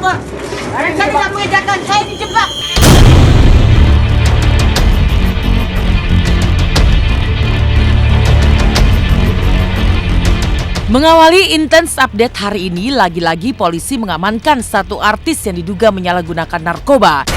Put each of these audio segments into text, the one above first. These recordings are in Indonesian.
narko. Saya tidak mengejarkan, saya dijebak. Mengawali Intens Update hari ini, lagi-lagi polisi mengamankan satu artis yang diduga menyalahgunakan narkoba.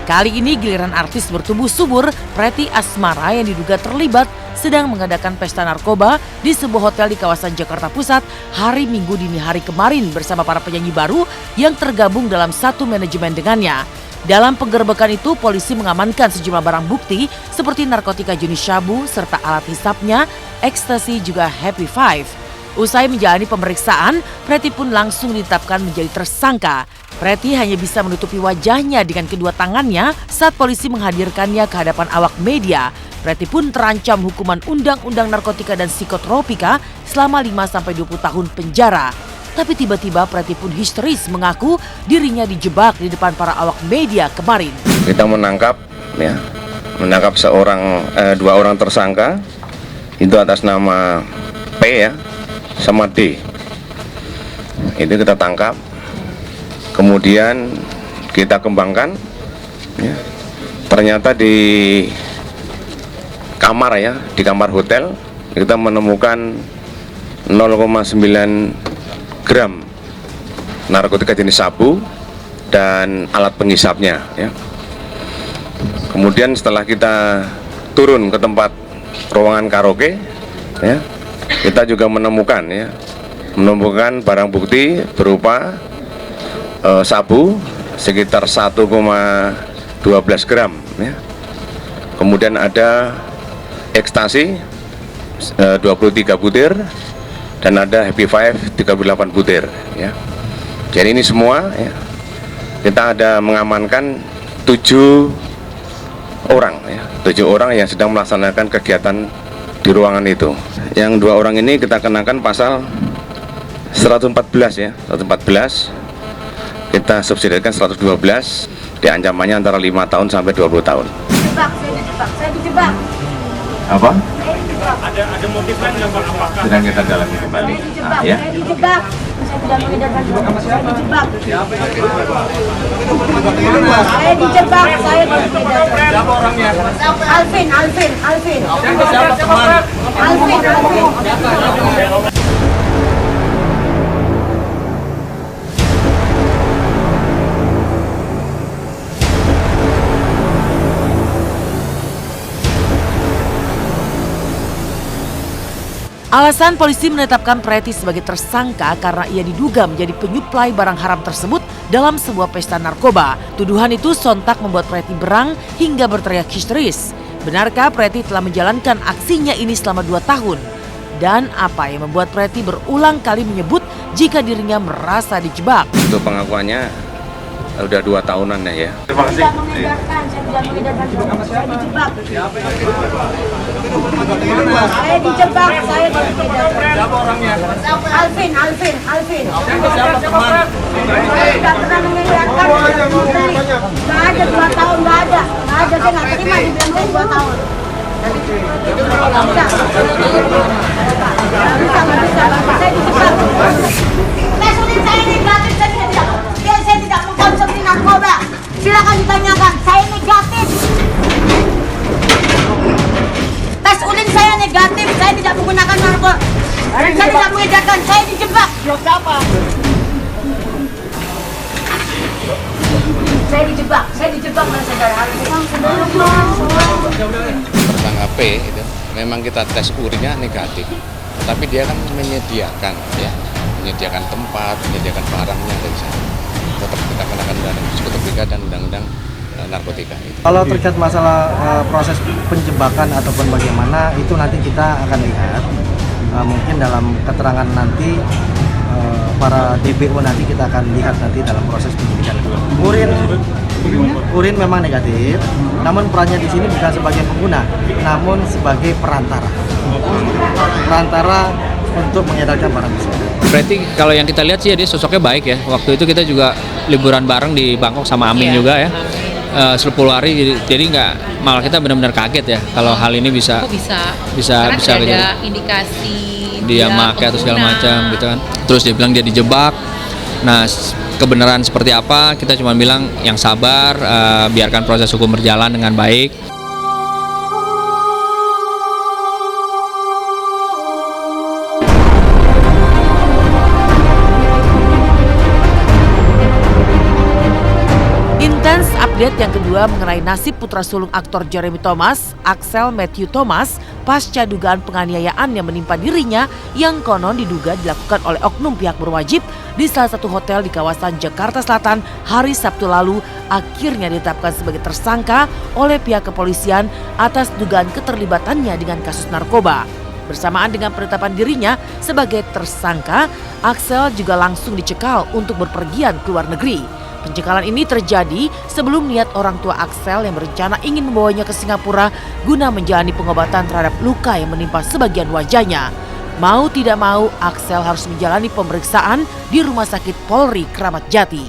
Kali ini giliran artis bertubuh subur, Pretty Asmara yang diduga terlibat sedang mengadakan pesta narkoba di sebuah hotel di kawasan Jakarta Pusat hari Minggu dini hari kemarin bersama para penyanyi baru yang tergabung dalam satu manajemen dengannya. Dalam penggerbekan itu, polisi mengamankan sejumlah barang bukti seperti narkotika jenis syabu serta alat hisapnya, ekstasi juga Happy Five. Usai menjalani pemeriksaan, Pretty pun langsung ditetapkan menjadi tersangka. Pretty hanya bisa menutupi wajahnya dengan kedua tangannya saat polisi menghadirkannya ke hadapan awak media. Pretty pun terancam hukuman Undang-Undang Narkotika dan Psikotropika selama 5-20 tahun penjara. Tapi tiba-tiba Pretty pun histeris mengaku dirinya dijebak di depan para awak media kemarin. Kita menangkap dua orang tersangka itu atas nama P ya sama D. Itu kita tangkap, kemudian kita kembangkan. Ya. Ternyata di kamar hotel kita menemukan 0,9 gram narkotika jenis sabu dan alat penghisapnya ya. Kemudian setelah kita turun ke tempat ruangan karaoke ya, kita juga menemukan barang bukti berupa sabu sekitar 1,12 gram ya. Kemudian ada ekstasi 23 butir dan ada Happy Five 38 butir ya. Jadi ini semua ya, kita ada mengamankan 7 orang yang sedang melaksanakan kegiatan di ruangan itu. Yang 2 orang ini kita kenakan pasal 114 ya, 114. Kita subsidiarkan 112, ancamannya antara 5 tahun sampai 20 tahun. Saya dijebak. Apa? Ada motif lain yang apakah? Sedang kita dalami kembali. Saya dijebak. Saya tidak mengedarkan, saya dijebak. Saya dijebak, saya tidak mengedarkan. Siapa orangnya? Alvin. Siapa teman? Alvin. Alasan polisi menetapkan Pretty sebagai tersangka karena ia diduga menjadi penyuplai barang haram tersebut dalam sebuah pesta narkoba. Tuduhan itu sontak membuat Pretty berang hingga berteriak histeris. Benarkah Pretty telah menjalankan aksinya ini selama 2 tahun? Dan apa yang membuat Pretty berulang kali menyebut jika dirinya merasa dijebak? Untuk pengakuannya udah 2 tahunan ya. Saya tidak mengedarkan, saya dijebak. Saya dijebak, saya tidak mengedarkan. Siapa orangnya? Alvin. Siapa teman? Saya tidak pernah mengedarkan. Nggak ada 2 tahun, nggak ada. Saya nggak terima dibilang saya 2 tahun. Nggak bisa. Saya dijebak. Tes urin saya negatif, saya tidak mengkonsumsi narkoba. Silakan ditanyakan, saya negatif. Tes urin saya negatif, saya tidak menggunakan narkoba. Saya tidak mengedarkan, saya dijebak. Siapa? Saya dijebak oleh saudara Alvin. Tersangka P itu memang kita tes urinnya negatif, tapi dia kan menyediakan tempat, menyediakan barangnya dari sana. Tetap kita kenakan undang-undang psikotropika dan undang-undang narkotika. Kalau terkait masalah proses penjebakan ataupun bagaimana itu nanti kita akan lihat. Mungkin dalam keterangan nanti para DPO nanti kita akan lihat nanti dalam proses penyidikan. Urin memang negatif, namun perannya di sini bukan sebagai pengguna, namun sebagai perantara untuk mengedarkan barang tersebut. Berarti kalau yang kita lihat sih dia sosoknya baik ya. Waktu itu kita juga liburan bareng di Bangkok sama Amin juga ya. 10 hari jadi malah kita benar-benar kaget ya kalau hal ini bisa Karena tidak ada kejadian. indikasi dia make atau segala macam gitu kan. Terus dia bilang dia dijebak. Nah, kebenaran seperti apa kita cuma bilang yang sabar, biarkan proses hukum berjalan dengan baik. Intens update yang kedua mengenai nasib putra sulung aktor Jeremy Thomas, Axel Matthew Thomas, pasca dugaan penganiayaan yang menimpa dirinya yang konon diduga dilakukan oleh oknum pihak berwajib di salah satu hotel di kawasan Jakarta Selatan hari Sabtu lalu akhirnya ditetapkan sebagai tersangka oleh pihak kepolisian atas dugaan keterlibatannya dengan kasus narkoba. Bersamaan dengan penetapan dirinya sebagai tersangka, Axel juga langsung dicekal untuk berpergian ke luar negeri. Pencekalan ini terjadi sebelum niat orang tua Axel yang berencana ingin membawanya ke Singapura guna menjalani pengobatan terhadap luka yang menimpa sebagian wajahnya. Mau tidak mau, Axel harus menjalani pemeriksaan di Rumah Sakit Polri Kramat Jati.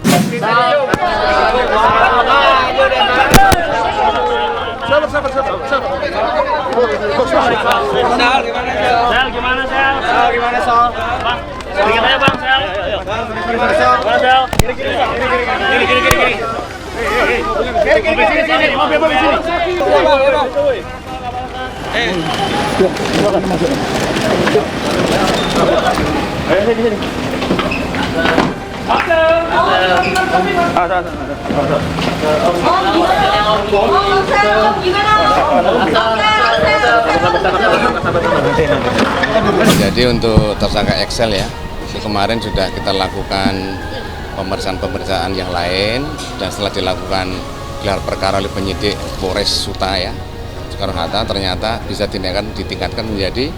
Jadi untuk tersangka Axel ya, kemarin sudah kita lakukan pemeriksaan yang lain dan setelah dilakukan gelar perkara oleh penyidik Polres Suta ya, Soekarno-Hatta, ternyata bisa ditingkatkan menjadi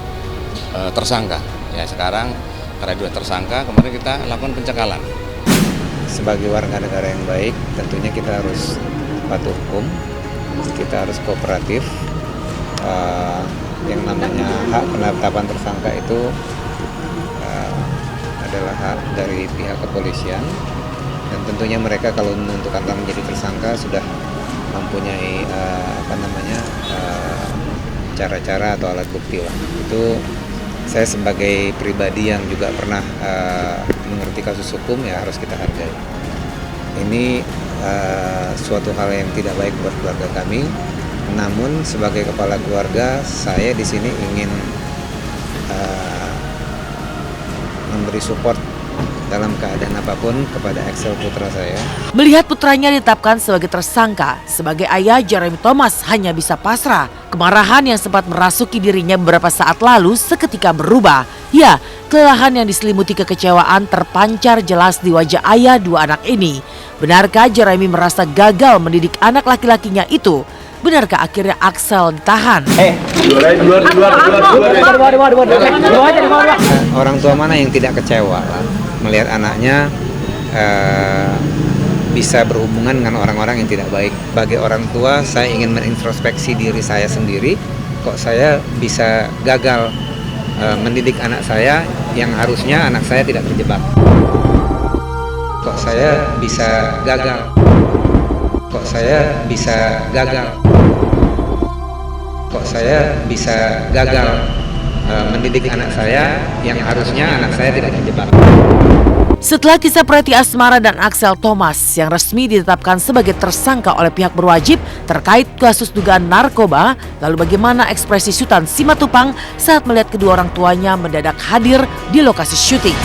tersangka. Ya sekarang karena dua tersangka, kemarin kita lakukan pencekalan. Sebagai warga negara yang baik, tentunya kita harus patuh hukum, kita harus kooperatif. Yang namanya hak penetapan tersangka itu adalah hak dari pihak kepolisian, dan tentunya mereka kalau menentukan menjadi tersangka sudah mempunyai cara-cara atau alat bukti lah. Itu saya sebagai pribadi yang juga pernah mengerti kasus hukum ya harus kita hargai. Ini suatu hal yang tidak baik buat keluarga kami. Namun sebagai kepala keluarga, saya di sini ingin memberi support dalam keadaan apapun kepada Axel putra saya. Melihat putranya ditetapkan sebagai tersangka, sebagai ayah Jeremy Thomas hanya bisa pasrah. Kemarahan yang sempat merasuki dirinya beberapa saat lalu seketika berubah. Ya, kelelahan yang diselimuti kekecewaan terpancar jelas di wajah ayah dua anak ini. Benarkah Jeremy merasa gagal mendidik anak laki-lakinya itu? Benarkah akhirnya Axel ditahan? Orang tua mana yang tidak kecewa melihat anaknya bisa berhubungan dengan orang-orang yang tidak baik. Bagi orang tua, saya ingin menintrospeksi diri saya sendiri. Kok saya bisa gagal mendidik anak saya yang harusnya anak saya tidak terjebak? Kok saya bisa gagal? Kok saya bisa gagal? Kok saya bisa gagal mendidik anak saya yang harusnya anak saya tidak terjebak? Setelah kisah Preti Asmara dan Axel Thomas yang resmi ditetapkan sebagai tersangka oleh pihak berwajib terkait kasus dugaan narkoba, lalu bagaimana ekspresi Sultan Simatupang saat melihat kedua orang tuanya mendadak hadir di lokasi syuting?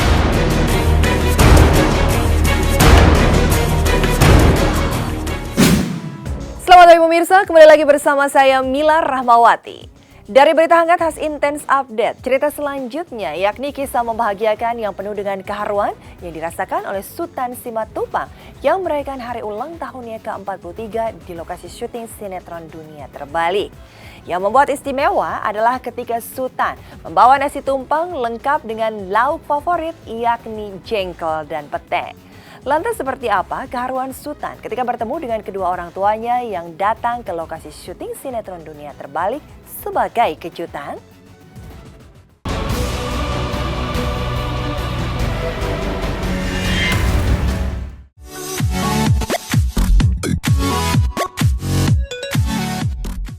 Selamat pagi pemirsa, kembali lagi bersama saya Mila Rahmawati. Dari berita hangat khas Intens Update, cerita selanjutnya yakni kisah membahagiakan yang penuh dengan keharuan yang dirasakan oleh Sultan Simatupang yang merayakan hari ulang tahunnya ke-43 di lokasi syuting sinetron Dunia Terbalik. Yang membuat istimewa adalah ketika Sultan membawa nasi tumpeng lengkap dengan lauk favorit yakni jengkol dan pete. Lantas seperti apa keharuan Sultan ketika bertemu dengan kedua orang tuanya yang datang ke lokasi syuting sinetron Dunia Terbalik sebagai kejutan?